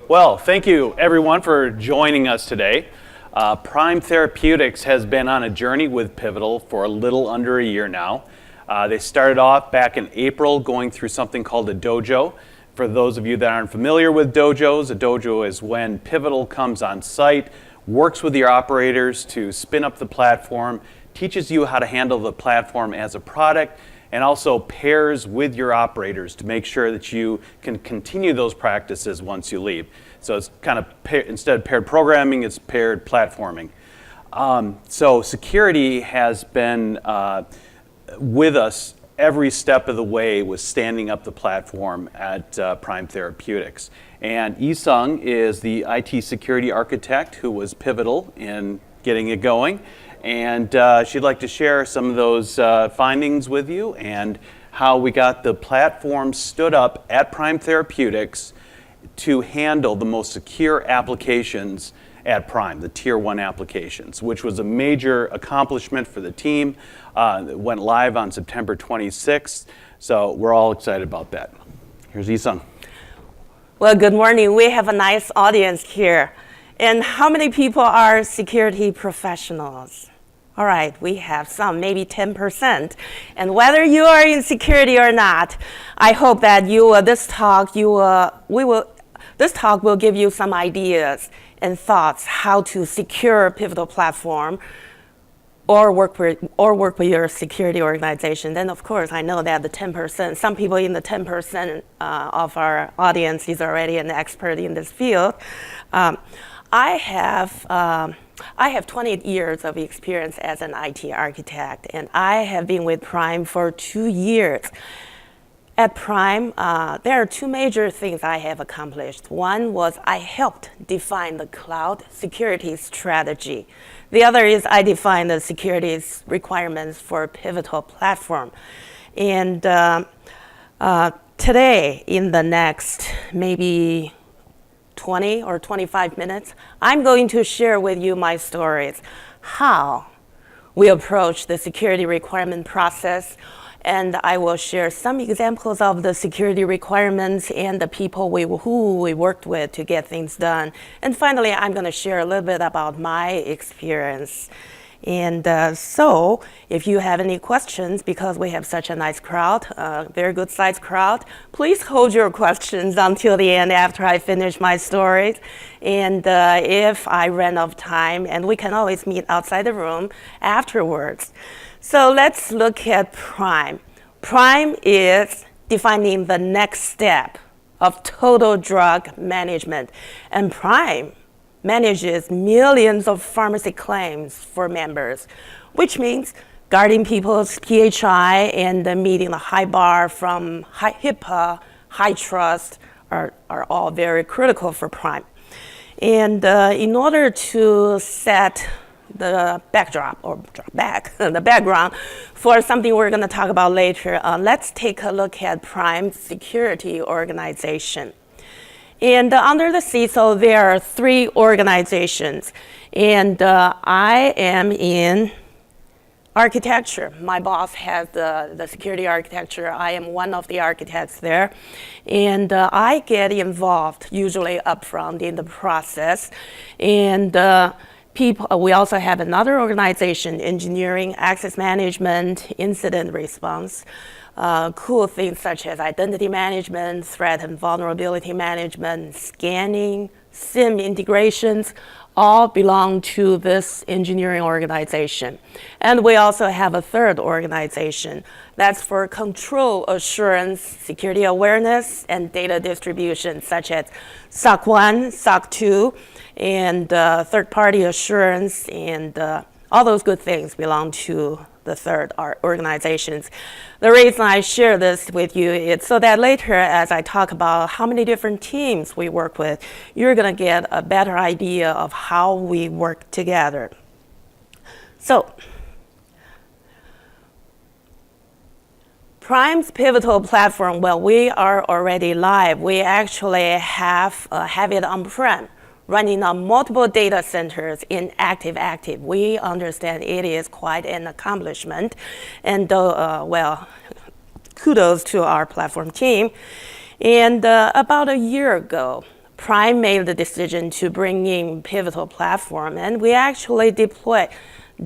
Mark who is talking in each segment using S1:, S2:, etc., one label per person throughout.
S1: Well, thank you everyone for joining us today. Prime Therapeutics has been on a journey with Pivotal for a little under a year now. They started off back in April going through something called a dojo. For those of you that aren't familiar with dojos, a dojo is when Pivotal comes on site, works with your operators to spin up the platform, teaches you how to handle the platform as a product, and also pairs with your operators to make sure that you can continue those practices once you leave. So it's kind of instead of paired programming, it's paired platforming. So security has been with us every step of the way with standing up the platform at Prime Therapeutics. And Isung is the IT security architect who was pivotal in getting it going. And she'd like to share some of those findings with you and how we got the platform stood up at Prime Therapeutics to handle the most secure applications at Prime, the Tier 1 applications, which was a major accomplishment for the team. It went live on September 26th, so we're all excited about that. Here's Isung.
S2: Well, good morning. We have a nice audience here. And how many people are security professionals? All right, we have some, maybe 10%. And whether you are in security or not, I hope that this talk will give you some ideas and thoughts how to secure a Pivotal platform or work with your security organization. Then, of course, I know that the 10%, some people in the 10% of our audience is already an expert in this field. I have 20 years of experience as an IT architect, and I have been with Prime for 2 years. At Prime, there are two major things I have accomplished. One was I helped define the cloud security strategy. The other is I defined the security requirements for a Pivotal platform. And today, in the next maybe 20 or 25 minutes, I'm going to share with you my stories, how we approach the security requirement process, and I will share some examples of the security requirements and the people who we worked with to get things done. And finally, I'm going to share a little bit about my experience. And so if you have any questions, because we have such a nice crowd, very good sized crowd, please hold your questions until the end after I finish my stories. And if I ran out of time, and we can always meet outside the room afterwards. So let's look at Prime. Prime is defining the next step of total drug management. And Prime manages millions of pharmacy claims for members, which means guarding people's PHI and meeting the high bar from HIPAA, high trust are all very critical for Prime. And in order to set the backdrop or the background for something we're going to talk about later, let's take a look at Prime's security organization. And under the CISO, there are 3 organizations. And I am in architecture. My boss has the security architecture. I am one of the architects there. And I get involved usually upfront in the process. And we also have another organization, engineering, access management, incident response. Cool things such as identity management, threat and vulnerability management, scanning, SIEM integrations, all belong to this engineering organization. And we also have a third organization that's for control assurance, security awareness, and data distribution, such as SOC 1, SOC 2, and third-party assurance, and all those good things belong to the third organizations. The reason I share this with you is so that later, as I talk about how many different teams we work with, you're going to get a better idea of how we work together. So, Prime's Pivotal platform, well, we are already live. We actually have it on-prem, running on multiple data centers in active. We understand it is quite an accomplishment. And well, kudos to our platform team. And about a year ago, Prime made the decision to bring in Pivotal platform, and we actually deployed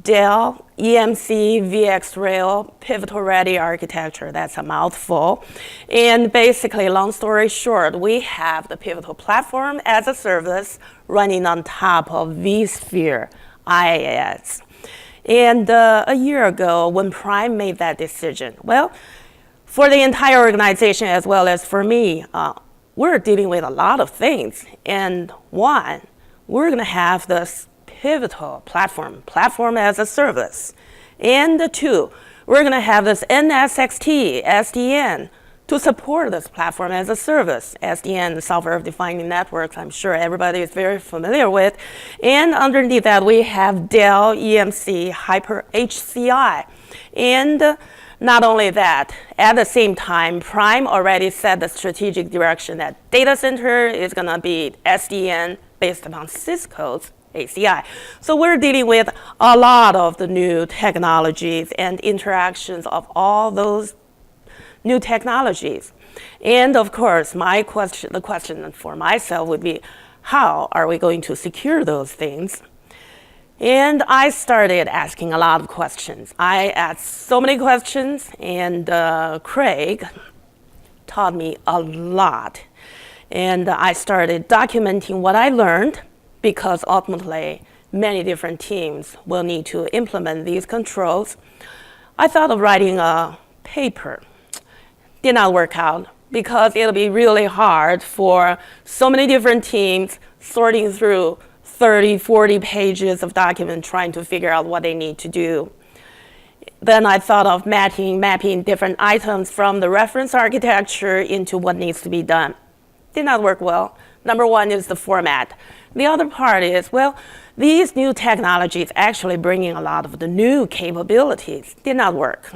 S2: Dell EMC VxRail Pivotal Ready architecture. That's a mouthful. And basically, long story short, we have the Pivotal platform as a service running on top of vSphere IaaS. And a year ago, when Prime made that decision, well, for the entire organization as well as for me, we're dealing with a lot of things. And one, we're going to have this Pivotal platform as a service. And two, we're going to have this NSXT, SDN, to support this platform as a service. SDN, the software-defined networks, I'm sure everybody is very familiar with. And underneath that, we have Dell EMC Hyper HCI. And not only that, at the same time, Prime already set the strategic direction that data center is going to be SDN based upon Cisco's ACI. So we're dealing with a lot of the new technologies and interactions of all those new technologies. And of course, the question for myself would be, how are we going to secure those things? And I started asking a lot of questions. I asked so many questions, and Craig taught me a lot. And I started documenting what I learned, because ultimately, many different teams will need to implement these controls. I thought of writing a paper. Did not work out, because it'll be really hard for so many different teams sorting through 30, 40 pages of document trying to figure out what they need to do. Then I thought of mapping different items from the reference architecture into what needs to be done. Did not work well. Number one is the format. The other part is, well, these new technologies actually bringing a lot of the new capabilities. Did not work.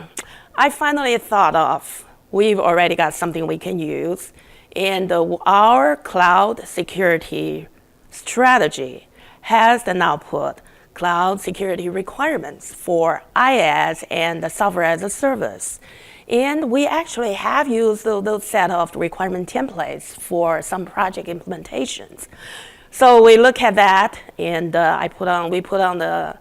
S2: I finally thought of, we've already got something we can use, and our cloud security strategy has an output, cloud security requirements for IaaS and the software as a service. And we actually have used those set of requirement templates for some project implementations. So we look at that, and we put on the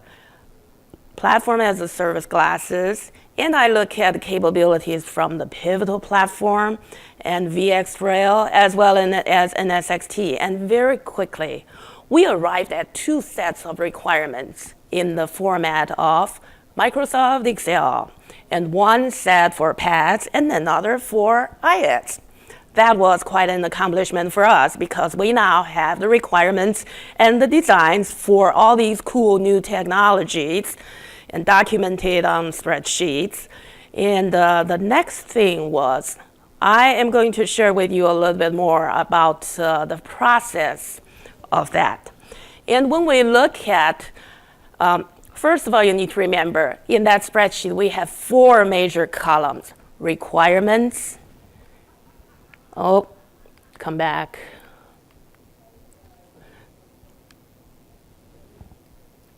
S2: platform as a service glasses, and I look at the capabilities from the Pivotal platform and VxRail as well as NSXT. And very quickly, we arrived at two sets of requirements in the format of Microsoft Excel, and one set for PaaS and another for IaaS. That was quite an accomplishment for us, because we now have the requirements and the designs for all these cool new technologies and documented on spreadsheets. And the next thing was, I am going to share with you a little bit more about the process of that. And when we look at, first of all, you need to remember, in that spreadsheet, we have four major columns: requirements, come back.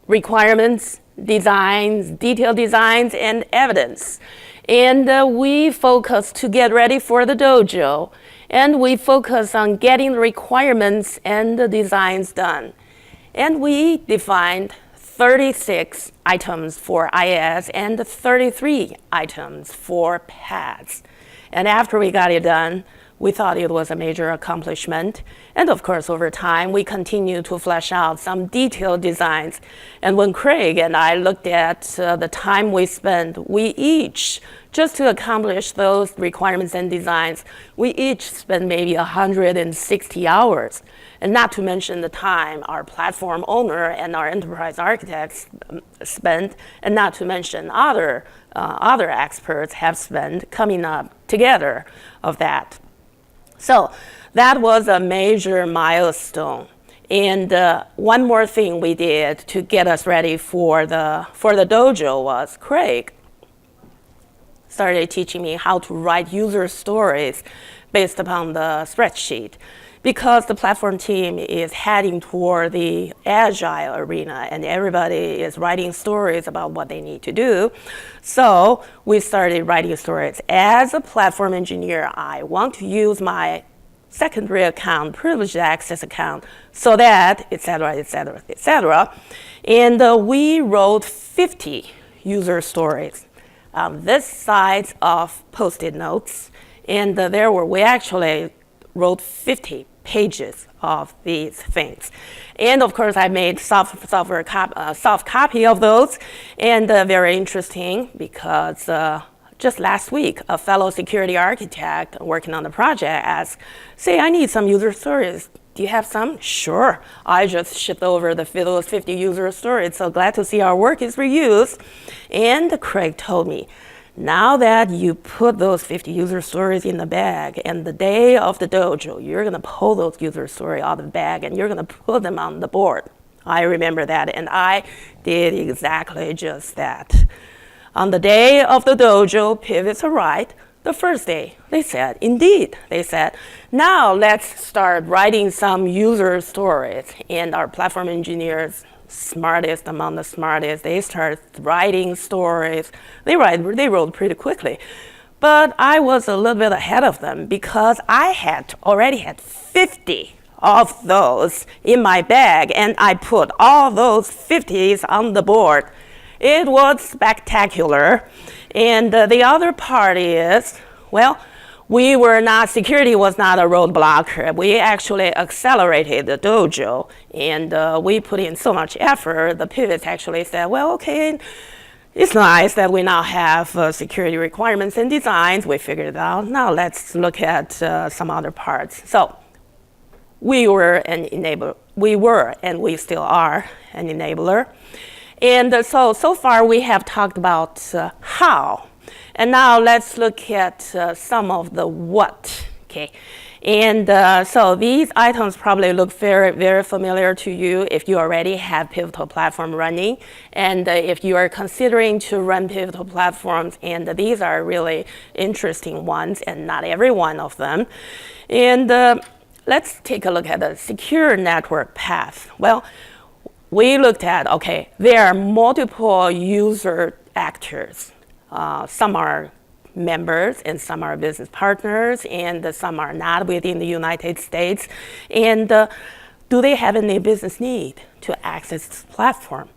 S2: Requirements, designs, detailed designs, and evidence. And we focus to get ready for the dojo, and we focus on getting the requirements and the designs done. And we defined 36 items for IaaS and 33 items for PaaS. And after we got it done, we thought it was a major accomplishment. And of course, over time, we continue to flesh out some detailed designs. And when Craig and I looked at the time we spent, we each, just to accomplish those requirements and designs, we each spent maybe 160 hours. And not to mention the time our platform owner and our enterprise architects spent, and not to mention other experts have spent coming up together of that. So that was a major milestone. And one more thing we did to get us ready for the dojo was Craig started teaching me how to write user stories based upon the spreadsheet, because the platform team is heading toward the Agile arena and everybody is writing stories about what they need to do. So we started writing stories. As a platform engineer, I want to use my secondary account, privileged access account, so that, et cetera, et cetera, et cetera. And we wrote 50 user stories, this size of Post-it notes. And we actually wrote 50 pages of these things. And of course, I made soft copy of those. And very interesting because just last week, a fellow security architect working on the project asked, say, I need some user stories. Do you have some? Sure. I just shipped over those 50 user stories. So glad to see our work is reused. And Craig told me, now that you put those 50 user stories in the bag, and the day of the dojo, you're going to pull those user stories out of the bag and you're going to put them on the board. I remember that, and I did exactly just that. On the day of the dojo, pivots arrived. The first day, they said, indeed, they said, now let's start writing some user stories. And our platform engineers, smartest among the smartest, they start writing stories. They wrote pretty quickly. But I was a little bit ahead of them because I had already had 50 of those in my bag, and I put all those 50s on the board. It was spectacular. And the other part is, well, security was not a roadblock. We actually accelerated the dojo, and we put in so much effort. The pivots actually said, well, okay, it's nice that we now have security requirements and designs. We figured it out. Now let's look at some other parts. So we were an enabler. We were, and we still are, an enabler. And so far we have talked about how. And now let's look at some of the what, okay? And so these items probably look very, very familiar to you if you already have Pivotal Platform running. And if you are considering to run Pivotal Platforms, and these are really interesting ones, and not every one of them. And let's take a look at the secure network path. Well, we looked at, okay, there are multiple user actors. Some are members and some are business partners and some are not within the United States. And do they have any business need to access this platform?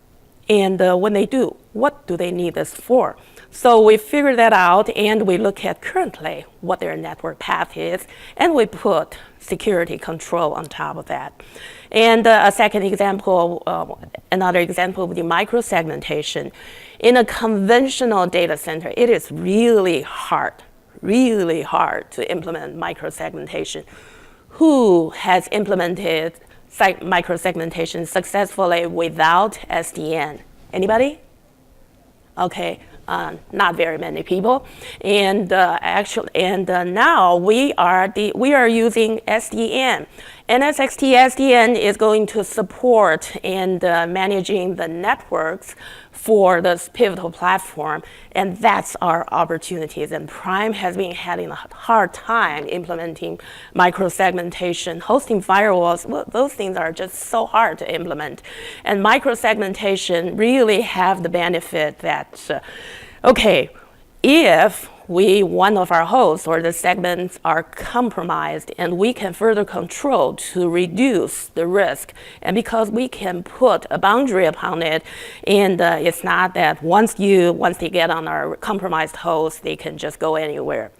S2: And when they do, what do they need this for? So we figured that out and we look at currently what their network path is, and we put security control on top of that. And another example would be microsegmentation. In a conventional data center, it is really hard to implement microsegmentation. Who has implemented microsegmentation successfully without SDN? Anybody? Okay, not very many people. And now we are using SDN. NSXT SDN is going to support and managing the networks for this Pivotal Platform, and that's our opportunities. And Prime has been having a hard time implementing microsegmentation. Hosting firewalls, well, those things are just so hard to implement. And microsegmentation really have the benefit that, okay, if one of our hosts or the segments are compromised, and we can further control to reduce the risk. And because we can put a boundary upon it, and it's not that once they get on our compromised host, they can just go anywhere.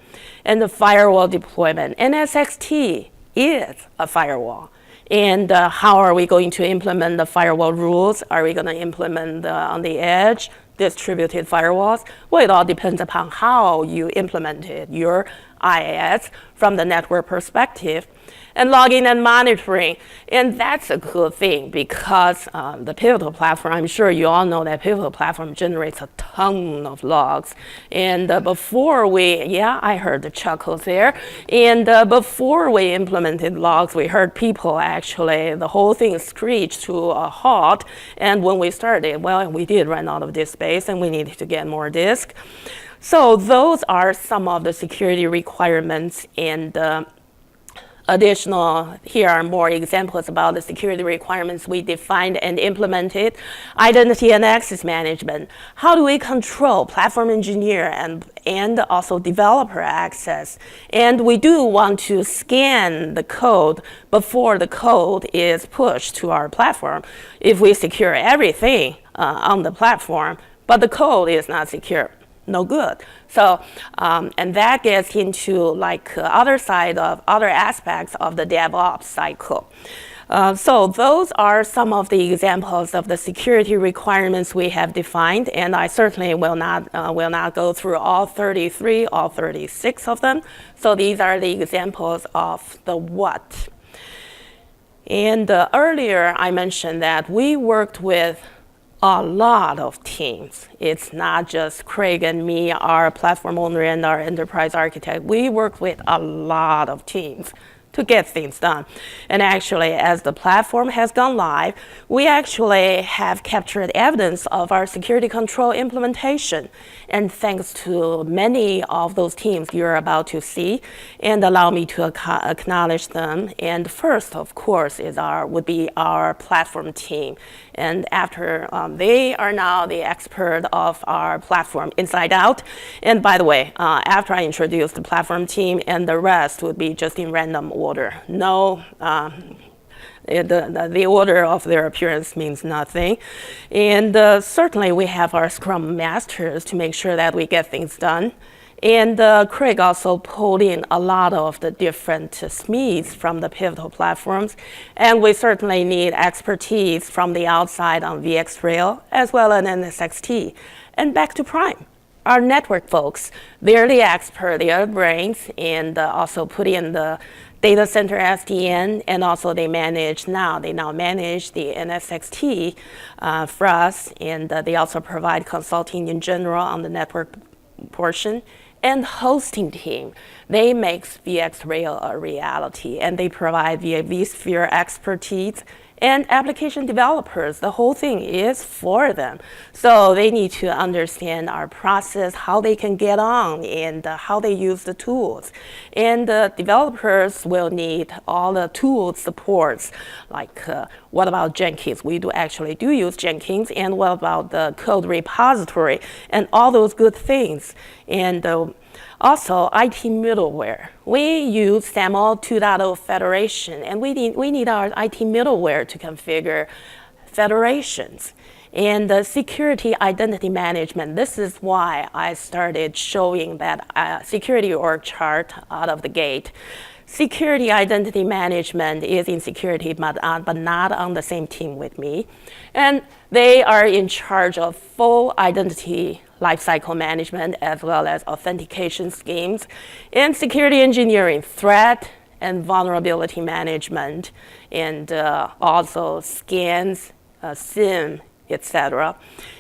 S2: And the firewall deployment, NSXT is a firewall. And how are we going to implement the firewall rules? Are we going to implement on the edge distributed firewalls? Well, it all depends upon how you implemented your IaaS from the network perspective. And logging and monitoring, and that's a cool thing because the Pivotal Platform, I'm sure you all know that Pivotal Platform generates a ton of logs. And I heard the chuckles there. And before we implemented logs, we heard people actually, the whole thing screeched to a halt. And when we started, well, we did run out of disk space and we needed to get more disk. So those are some of the security requirements. And here are more examples about the security requirements we defined and implemented. Identity and access management. How do we control platform engineer and also developer access? And we do want to scan the code before the code is pushed to our platform. If we secure everything on the platform, but the code is not secure, no good. So, and that gets into like other aspects of the DevOps cycle. So those are some of the examples of the security requirements we have defined, and I certainly will not go through all 33, all 36 of them. So these are the examples of the what. And earlier I mentioned that we worked with a lot of teams. It's not just Craig and me, our platform owner and our enterprise architect. We work with a lot of teams to get things done. And actually, as the platform has gone live, we actually have captured evidence of our security control implementation. And thanks to many of those teams you're about to see, and allow me to acknowledge them. And first, of course, would be our platform team. And after, they are now the expert of our platform inside out. And by the way, after I introduce the platform team, and the rest would be just in random order. No, the order of their appearance means nothing. And certainly we have our Scrum Masters to make sure that we get things done. And Craig also pulled in a lot of the different SMEs from the Pivotal platforms. And we certainly need expertise from the outside on VxRail, as well as NSXT. And back to Prime. Our network folks, they're the expert, they are the brains, and also put in the data center SDN, and also they now manage the NSXT for us, and they also provide consulting in general on the network portion. And hosting team, they make VxRail a reality, and they provide the vSphere expertise. And application developers, the whole thing is for them. So they need to understand our process, how they can get on, and how they use the tools. And developers will need all the tool supports, like what about Jenkins? We actually do use Jenkins. And what about the code repository and all those good things? And also, IT middleware. We use SAML 2.0 federation, and we need our IT middleware to configure federations. And security identity management, this is why I started showing that security org chart out of the gate. Security identity management is in security, but not on the same team with me. And they are in charge of full identity lifecycle management, as well as authentication schemes, and security engineering, threat and vulnerability management, and also scans, SIEM, etc.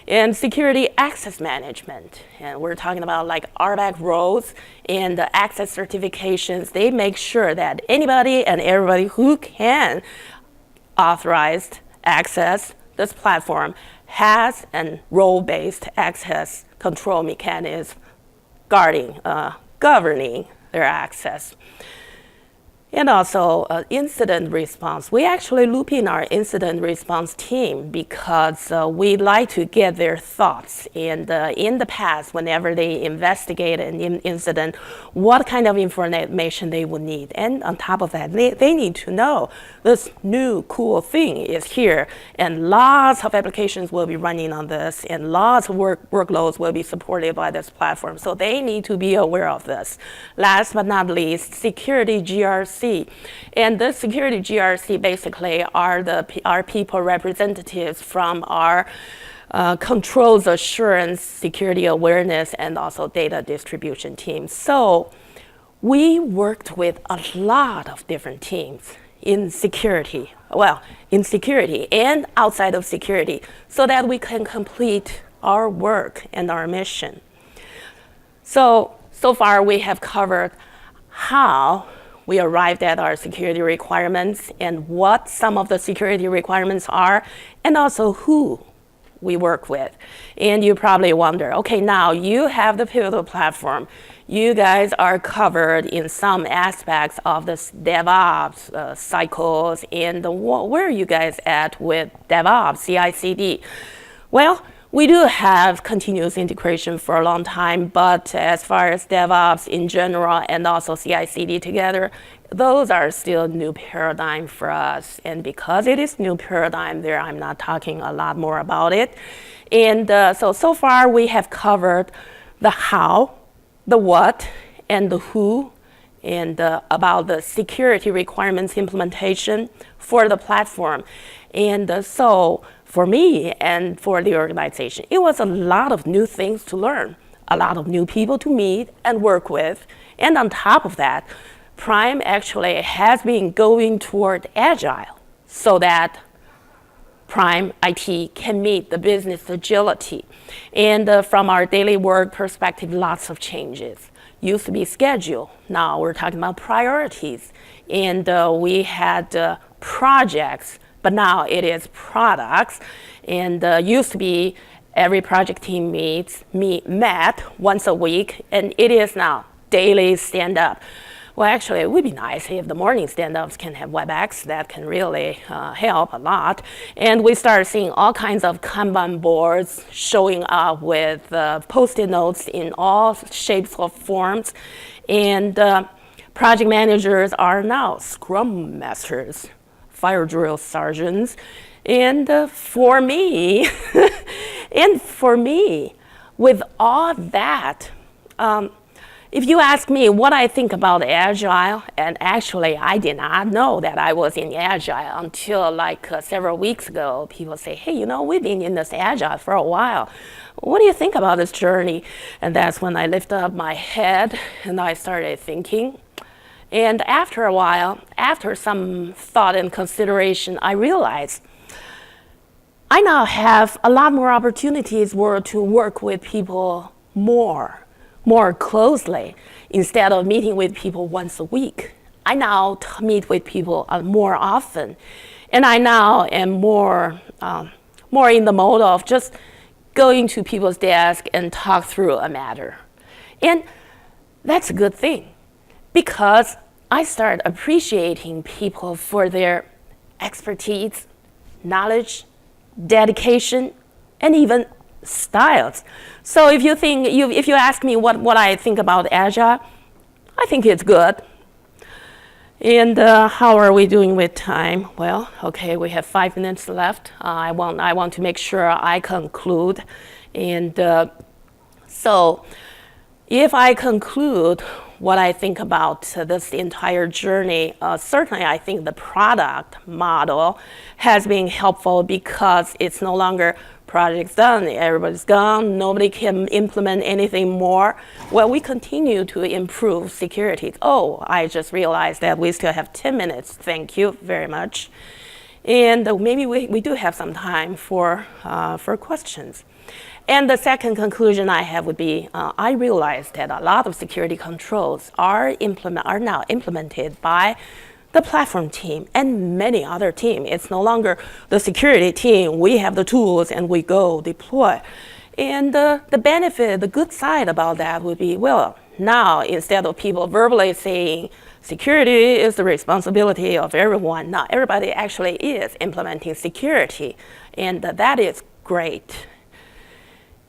S2: And security access management. And we're talking about like RBAC roles and the access certifications. They make sure that anybody and everybody who can authorize access this platform has a role-based access control mechanism governing their access. And also incident response. We actually loop in our incident response team because we like to get their thoughts. And in the past, whenever they investigate an incident, what kind of information they would need. And on top of that, they need to know this new cool thing is here. And lots of applications will be running on this. And lots of workloads will be supported by this platform. So they need to be aware of this. Last but not least, security GRC. And the security GRC basically are our people representatives from our controls assurance, security awareness, and also data distribution teams. So we worked with a lot of different teams in security, and outside of security, so that we can complete our work and our mission. So far we have covered how we arrived at our security requirements and what some of the security requirements are, and also who we work with. And you probably wonder, okay, now you have the Pivotal platform. You guys are covered in some aspects of this DevOps cycles, and where are you guys at with DevOps, CI/CD? Well, we do have continuous integration for a long time, but as far as DevOps in general and also CI/CD together, those are still new paradigm for us. And because it is new paradigm there, I'm not talking a lot more about it. And so far we have covered the how, the what, and the who, and about the security requirements implementation for the platform. And so for me and for the organization, it was a lot of new things to learn, a lot of new people to meet and work with. And on top of that, Prime actually has been going toward Agile so that Prime IT can meet the business agility. And from our daily work perspective, lots of changes. Used to be schedule, now we're talking about priorities. And we had projects, but now it is products. And used to be every project team met once a week, and it is now daily stand-up. Well, actually, it would be nice if the morning stand-ups can have WebEx. That can really help a lot. And we started seeing all kinds of Kanban boards showing up with Post-it notes in all shapes or forms. And project managers are now Scrum Masters, fire drill sergeants. And for me, with all that, if you ask me what I think about Agile, and actually I did not know that I was in Agile until like several weeks ago. People say, hey, you know, we've been in this Agile for a while. What do you think about this journey? And that's when I lifted up my head and I started thinking. And after a while, after some thought and consideration, I realized I now have a lot more opportunities to work with people more closely instead of meeting with people once a week. I now meet with people more often, and I now am more in the mode of just going to people's desk and talk through a matter. And that's a good thing because I start appreciating people for their expertise, knowledge, dedication, and even styles. So if you ask me what I think about Agile, I think it's good. And how are we doing with time? Well, okay, we have 5 minutes left. I want to make sure I conclude. And so if I conclude what I think about this entire journey, certainly I think the product model has been helpful because it's no longer project's done, everybody's gone, nobody can implement anything more. Well, we continue to improve security. Oh, I just realized that we still have 10 minutes. Thank you very much. And maybe we do have some time for questions. And the second conclusion I have would be, I realized that a lot of security controls are now implemented by the platform team and many other teams. It's no longer the security team. We have the tools and we go deploy. And the benefit, the good side about that would be, well, now instead of people verbally saying security is the responsibility of everyone, now everybody actually is implementing security. And that is great.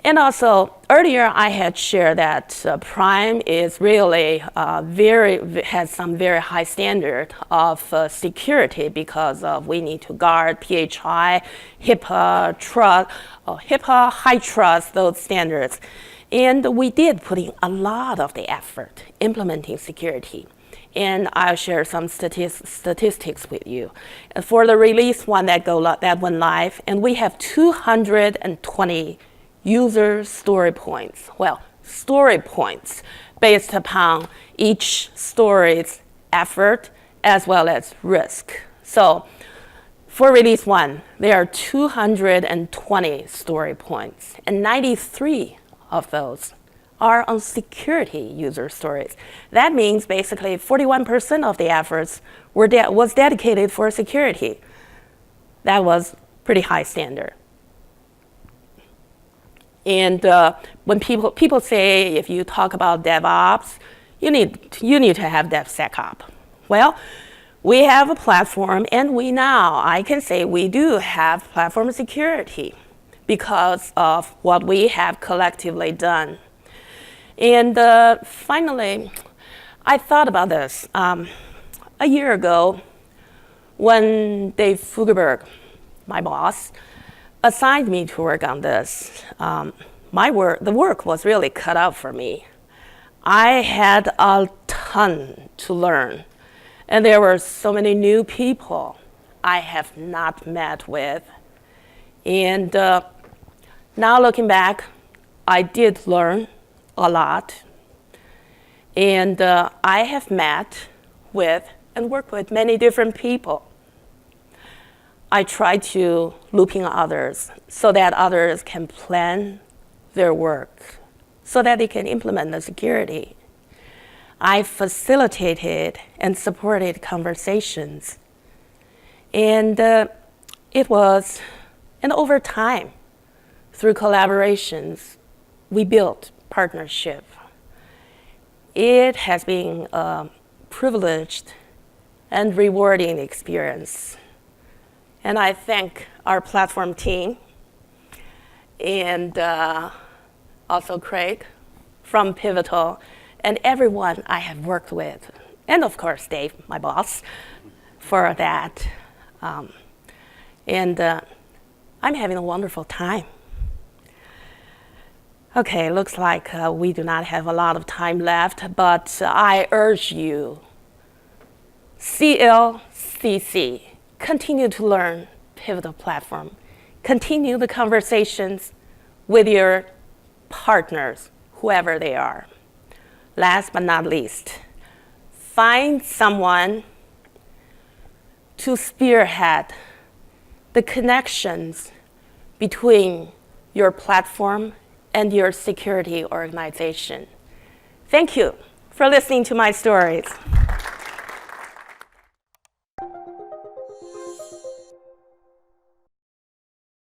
S2: And also, earlier I had shared that Prime is really has some very high standard of security because of we need to guard PHI, HIPAA, high trust, those standards. And we did put in a lot of the effort implementing security. And I'll share some statistics with you. For the release one that went live, and we have 220 user story points. Well, story points based upon each story's effort as well as risk. So for release one, there are 220 story points, and 93 of those are on security user stories. That means basically 41% of the efforts was dedicated for security. That was pretty high standard. And when people say if you talk about DevOps, you need to have DevSecOps. Well, we have a platform, and I can say we do have platform security because of what we have collectively done. And finally, I thought about this. A year ago, when Dave Fugerberg, my boss, assigned me to work on this, the work was really cut out for me. I had a ton to learn, and there were so many new people I have not met with. And now looking back, I did learn a lot, and I have met with and worked with many different people. I try to loop in others so that others can plan their work, so that they can implement the security. I facilitated and supported conversations. And over time, through collaborations, we built partnership. It has been a privileged and rewarding experience. And I thank our platform team and also Craig from Pivotal and everyone I have worked with. And of course, Dave, my boss, for that. And I'm having a wonderful time. Okay, looks like we do not have a lot of time left, but I urge you, CLCC, continue to learn Pivotal Platform. Continue the conversations with your partners, whoever they are. Last but not least, find someone to spearhead the connections between your platform and your security organization. Thank you for listening to my stories.